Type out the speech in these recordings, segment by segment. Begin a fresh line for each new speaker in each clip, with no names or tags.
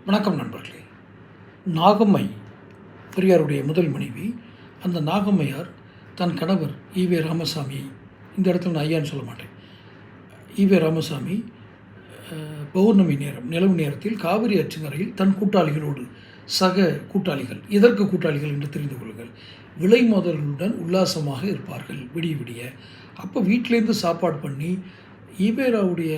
வணக்கம் நண்பர்களே. நாகம்மை பெரியாருடைய முதல் மனைவி. அந்த நாகம்மையார் தன் கணவர் ஈவே ராமசாமி, இந்த இடத்துல நான் ஐயான்னு சொல்ல மாட்டேன், ஈவே ராமசாமி பௌர்ணமி நேரம் நிலவு நேரத்தில் காவிரி ஆற்றங்கரையில் தன் கூட்டாளிகளோடு சக கூட்டாளிகள், எதற்கு கூட்டாளிகள் என்று தெரிந்து கொள்ளுங்கள், விலை மோதல்களுடன் உல்லாசமாக இருப்பார்கள் விடிய விடிய. அப்போ வீட்டிலேருந்து சாப்பாடு பண்ணி ஈவேராவுடைய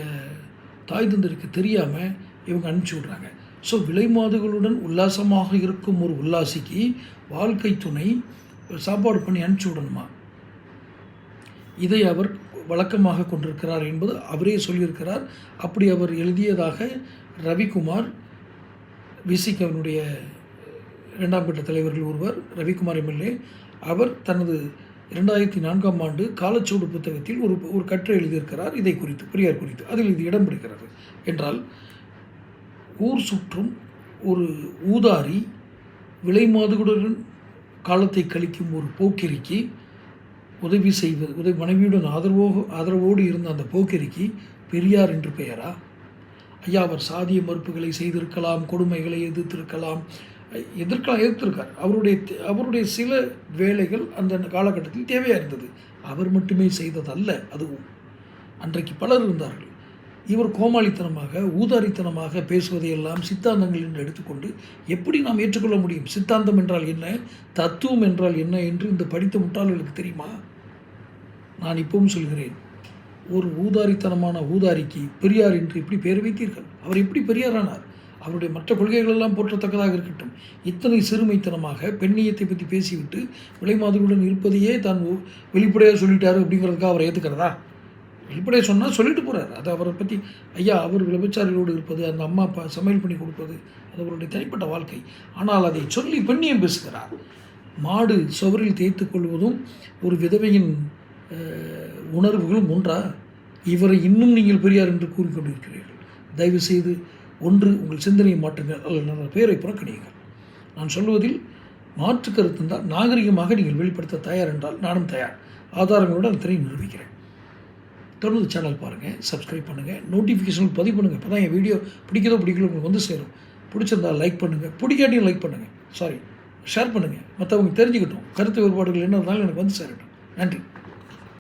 தாய் தந்தருக்கு தெரியாமல் இவங்க அனுப்பிச்சி விட்றாங்க. ஸோ விலை மாதுகளுடன் உல்லாசமாக இருக்கும் ஒரு உல்லாசிக்கு வாழ்க்கை துணை சாப்பாடு பண்ணி அனுப்பிச்சி விடணுமா? இதை அவர் வழக்கமாக கொண்டிருக்கிறார் என்பது அவரே சொல்லியிருக்கிறார். அப்படி அவர் எழுதியதாக ரவிக்குமார், விசிகவனுடைய 2ஆம் கட்ட தலைவர்கள் ஒருவர், ரவிக்குமார் எம்எல்ஏ, அவர் தனது 2004ஆம் ஆண்டு காலச்சூடு புத்தகத்தில் ஒரு கட்டுரை எழுதியிருக்கிறார் இதை குறித்து, பெரியார் குறித்து. அதில் இது இடம் பிடிக்கிறது. என்றால் ஊர் சுற்றும் ஒரு ஊதாரி விலை மாதுகளுடன் காலத்தை கழிக்கும் ஒரு போக்கிரிக்கு உதவி செய்வது, மனைவியுடன் ஆதரவோடு இருந்த அந்த போக்கிரிக்கு பெரியார் என்று பெயரா? ஐயா, அவர் சாதிய மறுப்புகளை செய்திருக்கலாம், கொடுமைகளை எதிர்த்திருக்கார். அவருடைய சில வேலைகள் அந்த காலகட்டத்தில் தேவையாக இருந்தது. அவர் மட்டுமே செய்ததல்ல. அதுவும் அன்றைக்கு பலர் இருந்தார்கள். இவர் கோமாளித்தனமாக ஊதாரித்தனமாக பேசுவதையெல்லாம் சித்தாந்தங்கள் என்று எடுத்துக்கொண்டு எப்படி நாம் ஏற்றுக்கொள்ள முடியும்? சித்தாந்தம் என்றால் என்ன, தத்துவம் என்றால் என்ன என்று இந்த படித்த முட்டாள்களுக்கு தெரியுமா? நான் இப்பவும் சொல்கிறேன், ஒரு ஊதாரித்தனமான ஊதாரிக்கு பெரியார் என்று எப்படி பெயர் வைத்தீர்கள்? அவர் எப்படி பெரியாரானார்? அவருடைய மற்ற கொள்கைகளெல்லாம் போற்றத்தக்கதாக இருக்கட்டும். இத்தனை சிறுமைத்தனமாக பெண்ணியத்தை பற்றி பேசிவிட்டு விலை மாதுகளுடன் இருப்பதையே தான் வெளிப்படையாக சொல்லிட்டாரு அப்படிங்கிறதுக்காக அவரை ஏற்றுக்கிறதா? வெளிப்படையாக சொன்னால் சொல்லிட்டு போகிறார். அது அவரை பற்றி, ஐயா, அவர் விபச்சாரிகளோடு இருப்பது, அந்த அம்மா அப்பா சமையல் பண்ணி கொடுப்பது, அது அவருடைய தனிப்பட்ட வாழ்க்கை. ஆனால் அதை சொல்லி பெண்ணியம் பேசுகிறார். மாடு சுவரில் தேய்த்து கொள்வதும் ஒரு விதவையின் உணர்வுகளும் ஒன்றா? இவரை இன்னும் நீங்கள் பெரியார் என்று கூறிக்கொண்டிருக்கிறீர்கள். தயவுசெய்து ஒன்று உங்கள் சிந்தனையை மாற்றுங்கள், அல்லது நல்ல பெயரை புறக்கணியுங்கள். நான் சொல்வதில் மாற்று கருத்து இருந்தால் நாகரிகமாக நீங்கள் வெளிப்படுத்த தயார் என்றால் நானும் தயார். ஆதாரங்களோடு அந்த திரையை நிரூபிக்கிறேன். தொடர்ந்து சேனல் பாருங்கள், சப்ஸ்கிரைப் பண்ணுங்கள், நோட்டிஃபிகேஷன் பதிவு பண்ணுங்கள். இப்போ தான் என் வீடியோ பிடிக்கலோ உங்களுக்கு வந்து சேரும். பிடிச்சிருந்தால் லைக் பண்ணுங்கள், பிடிக்காட்டியும் லைக் பண்ணுங்கள், ஷேர் பண்ணுங்கள், மற்றவங்க தெரிஞ்சுக்கிட்டோம். கருத்து வேறுபாடுகள் என்ன இருந்தாலும் எனக்கு வந்து சேரட்டும். நன்றி.